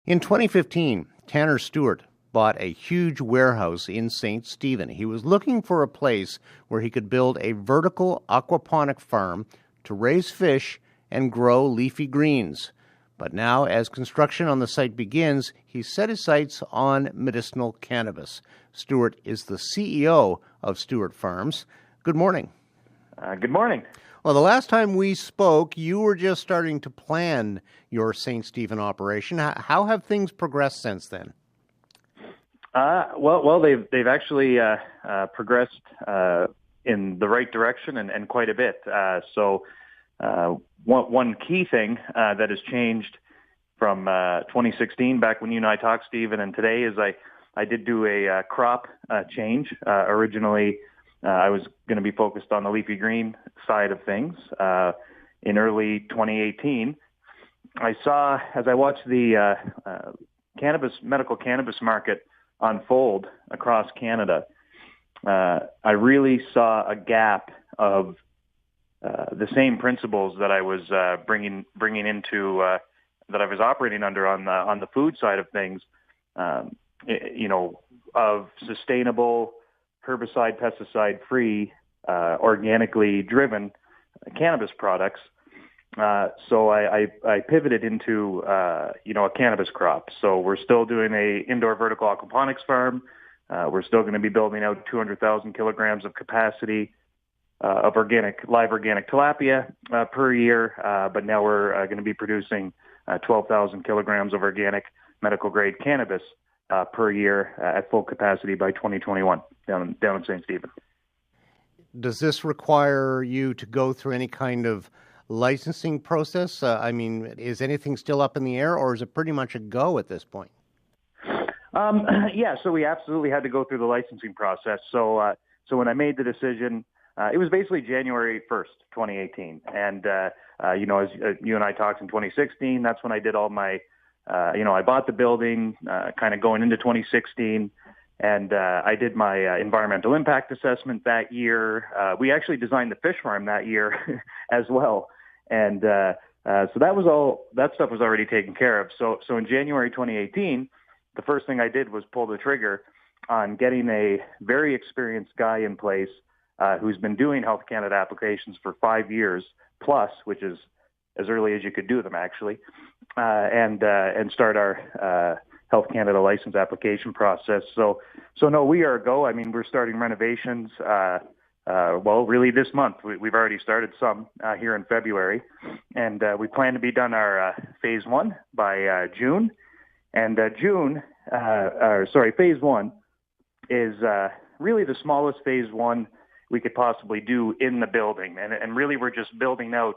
In 2015, Tanner Stewart bought a huge warehouse in St. Stephen. He was looking for a place where he could build a vertical aquaponic farm to raise fish and grow leafy greens. But now, as construction on the site begins, he set his sights on medicinal cannabis. Stewart is the CEO of Stewart Farms. Good morning. Good morning. Well, the last time we spoke, you were just starting to plan your St. Stephen operation. How have things progressed since then? Well, they've actually progressed in the right direction and quite a bit. So one key thing that has changed from 2016, back when you and I talked, Stephen, and today is I did do a crop change. Originally, I was going to be focused on the leafy green side of things. In early 2018, I saw, as I watched the medical cannabis market unfold across Canada, I really saw a gap of the same principles that I was bringing into that I was operating under on the food side of things. Of sustainable, herbicide, pesticide-free, organically driven cannabis products. So I pivoted into a cannabis crop. So we're still doing a indoor vertical aquaponics farm. We're still going to be building out 200,000 kilograms of capacity of live organic tilapia per year. But now we're going to be producing 12,000 kilograms of organic medical grade cannabis per year at full capacity by 2021 down in St. Stephen. Does this require you to go through any kind of licensing process? Is anything still up in the air, or is it pretty much a go at this point? Yeah, so we absolutely had to go through the licensing process. So when I made the decision, it was basically January 1st, 2018. And, as you and I talked in 2016, that's when I did all my, I bought the building kind of going into 2016. And I did my environmental impact assessment that year. We actually designed the fish farm that year as well. And so that stuff was already taken care of. So in January 2018, the first thing I did was pull the trigger on getting a very experienced guy in place who's been doing Health Canada applications for 5 years plus, which is as early as you could do them, actually, and start our Health Canada license application process. So no, we are a go. I mean, we're starting renovations. Really this month. We've already started some here in February, and we plan to be done our phase one by June. And phase one is really the smallest phase one we could possibly do in the building. And really we're just building out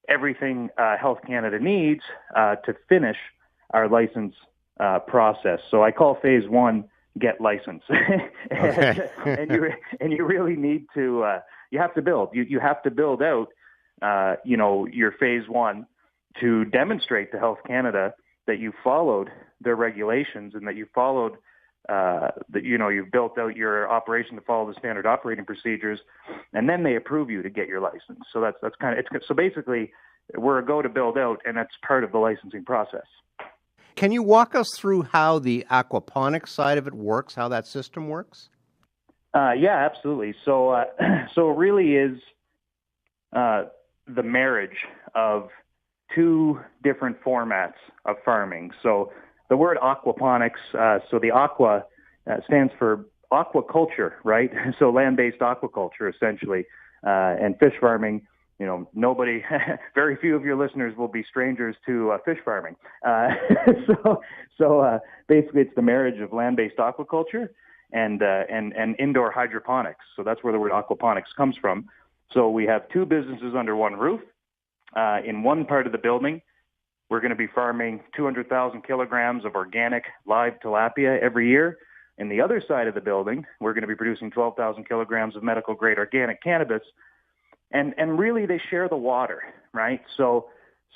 everything Health Canada needs to finish our license process. So I call phase one get license. Okay. and you really need to, you have to build. You have to build out, your phase one to demonstrate to Health Canada that you followed their regulations and that you followed, you've built out your operation to follow the standard operating procedures, and then they approve you to get your license. So that's kind of it. So basically, we're a go to build out, and that's part of the licensing process. Can you walk us through how the aquaponics side of it works, how that system works? Yeah, absolutely. So it really is the marriage of two different formats of farming. So the word aquaponics, so the aqua stands for aquaculture, right? So land-based aquaculture, essentially, and fish farming. Nobody, very few of your listeners will be strangers to fish farming. So basically, it's the marriage of land-based aquaculture and indoor hydroponics. So that's where the word aquaponics comes from. So we have two businesses under one roof. In one part of the building, we're going to be farming 200,000 kilograms of organic live tilapia every year. In the other side of the building, we're going to be producing 12,000 kilograms of medical grade organic cannabis. And really, they share the water, right? So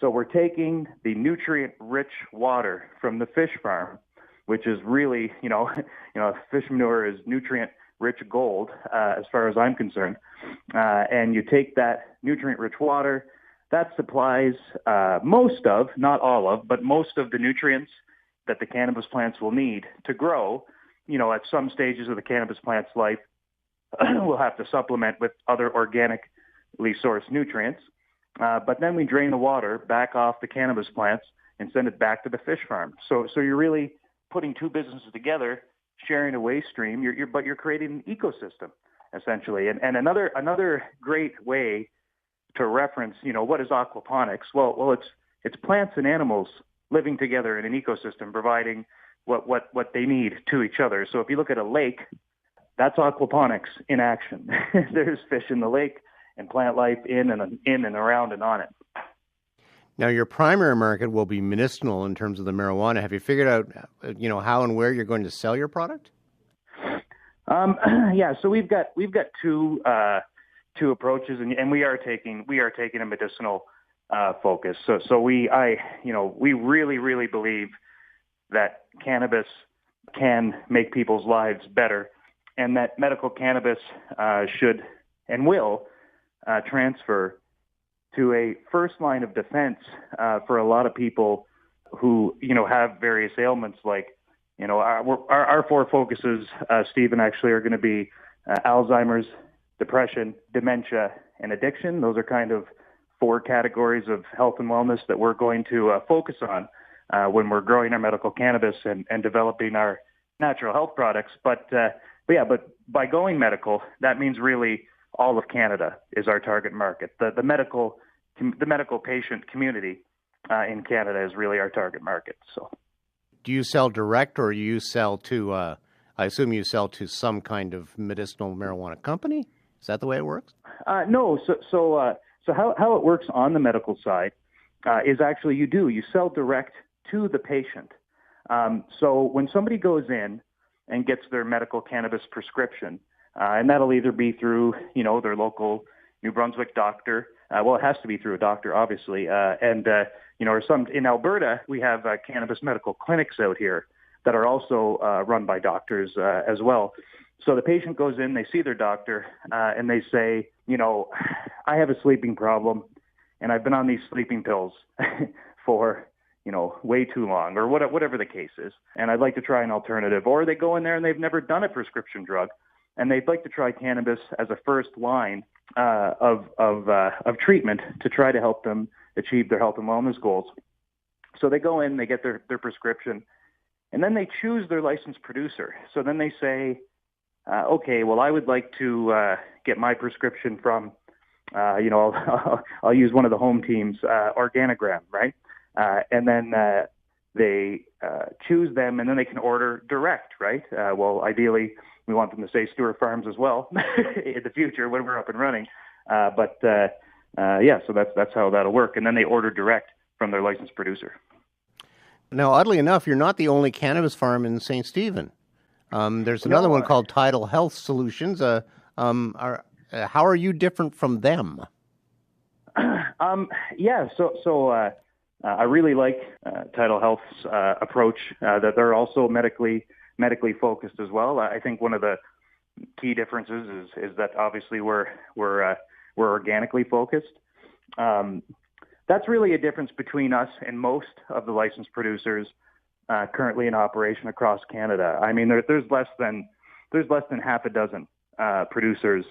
we're taking the nutrient-rich water from the fish farm, which is really, fish manure is nutrient-rich gold, as far as I'm concerned. And you take that nutrient-rich water that supplies most of, not all of, but most of the nutrients that the cannabis plants will need to grow. At some stages of the cannabis plant's life, we'll have to supplement with other organically sourced nutrients. But then we drain the water back off the cannabis plants and send it back to the fish farm. So you're really putting two businesses together, sharing a waste stream. But you're creating an ecosystem essentially. And another great way to reference, what is aquaponics? Well, it's plants and animals living together in an ecosystem, providing what they need to each other. So if you look at a lake, that's aquaponics in action. There's fish in the lake and plant life in and around and on it. Now, your primary market will be medicinal in terms of the marijuana. Have you figured out, how and where you're going to sell your product? Yeah, so we've got two approaches, and we are taking a medicinal focus. So we really believe that cannabis can make people's lives better, and that medical cannabis should and will transfer to a first line of defense for a lot of people who have various ailments. Like our four focuses, Stephen, actually are going to be Alzheimer's, depression, dementia, and addiction. Those are kind of four categories of health and wellness that we're going to focus on when we're growing our medical cannabis and developing our natural health products. But by going medical, that means really all of Canada is our target market. The medical patient community in Canada is really our target market. So, do you sell direct, or you sell to? I assume you sell to some kind of medicinal marijuana company. Is that the way it works? No. So how it works on the medical side is actually you sell direct to the patient. So when somebody goes in and gets their medical cannabis prescription, and that'll either be through their local New Brunswick doctor. Well, it has to be through a doctor, obviously, or some in Alberta. We have cannabis medical clinics out here that are also run by doctors as well. So the patient goes in, they see their doctor, and they say, I have a sleeping problem, and I've been on these sleeping pills for way too long, or whatever the case is, and I'd like to try an alternative. Or they go in there and they've never done a prescription drug, and they'd like to try cannabis as a first line of treatment to try to help them achieve their health and wellness goals. So they go in, they get their prescription, and then they choose their licensed producer. So then they say, okay, well, I would like to get my prescription from, I'll use one of the home teams, Organigram, right? And then they choose them, and then they can order direct, right? Well, ideally, we want them to say Stewart Farms as well in the future when we're up and running. So that's how that'll work. And then they order direct from their licensed producer. Now, oddly enough, you're not the only cannabis farm in St. Stephen. There's another one called Tidal Health Solutions. How are you different from them? I really like Tidal Health's approach, that they're also medically focused as well. I think one of the key differences is that obviously we're organically focused. That's really a difference between us and most of the licensed producers currently in operation across Canada. I mean, there's less than half a dozen producers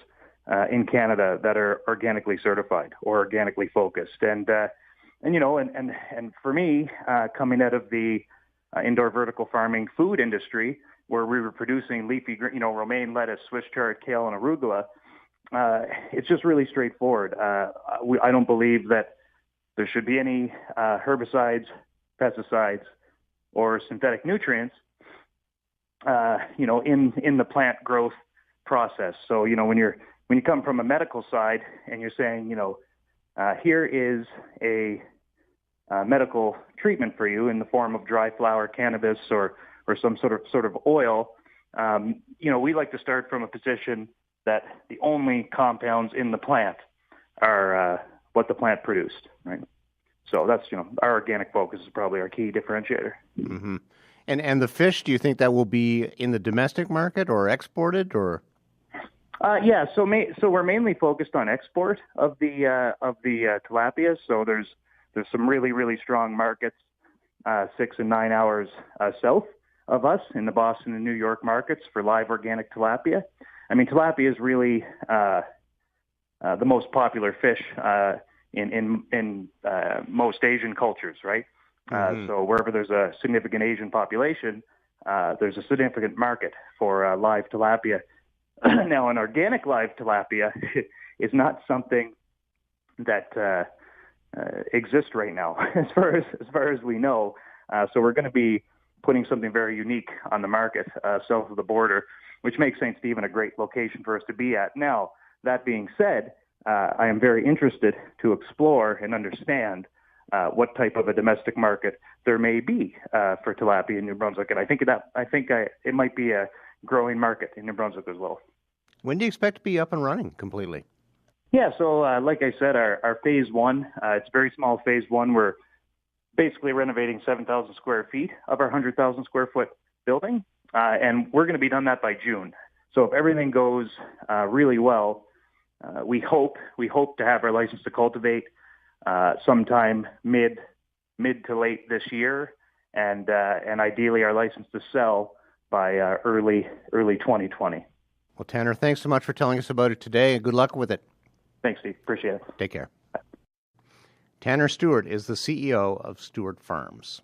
in Canada that are organically certified or organically focused. And for me, coming out of the indoor vertical farming food industry, where we were producing leafy, romaine lettuce, Swiss chard, kale, and arugula, it's just really straightforward. I don't believe that there should be any herbicides, pesticides, or synthetic nutrients, in the plant growth process. So, when you come from a medical side and you're saying, here is a medical treatment for you in the form of dry flower cannabis or some sort of oil, we like to start from a position that the only compounds in the plant are what the plant produced, right? So that's, our organic focus is probably our key differentiator. Mm-hmm. And the fish, do you think that will be in the domestic market or exported, or? So we're mainly focused on export of the tilapia. So there's some really, really strong markets 6 and 9 hours south of us in the Boston and New York markets for live organic tilapia. I mean, tilapia is really the most popular fish in most Asian cultures, right? So wherever there's a significant Asian population, there's a significant market for live tilapia. Now, an organic live tilapia is not something that exists right now, as far as we know. So we're going to be putting something very unique on the market south of the border, which makes St. Stephen a great location for us to be at. Now, that being said, I am very interested to explore and understand what type of a domestic market there may be for tilapia in New Brunswick, and I think it might be a growing market in New Brunswick as well. When do you expect to be up and running completely? Yeah, so like I said, our phase one, it's a very small phase one. We're basically renovating 7,000 square feet of our 100,000 square foot building, and we're going to be done that by June. So if everything goes really well, we hope to have our license to cultivate sometime mid to late this year, and ideally our license to sell by early 2020. Well, Tanner, thanks so much for telling us about it today, and good luck with it. Thanks, Steve. Appreciate it. Take care. Tanner Stewart is the CEO of Stewart Farms.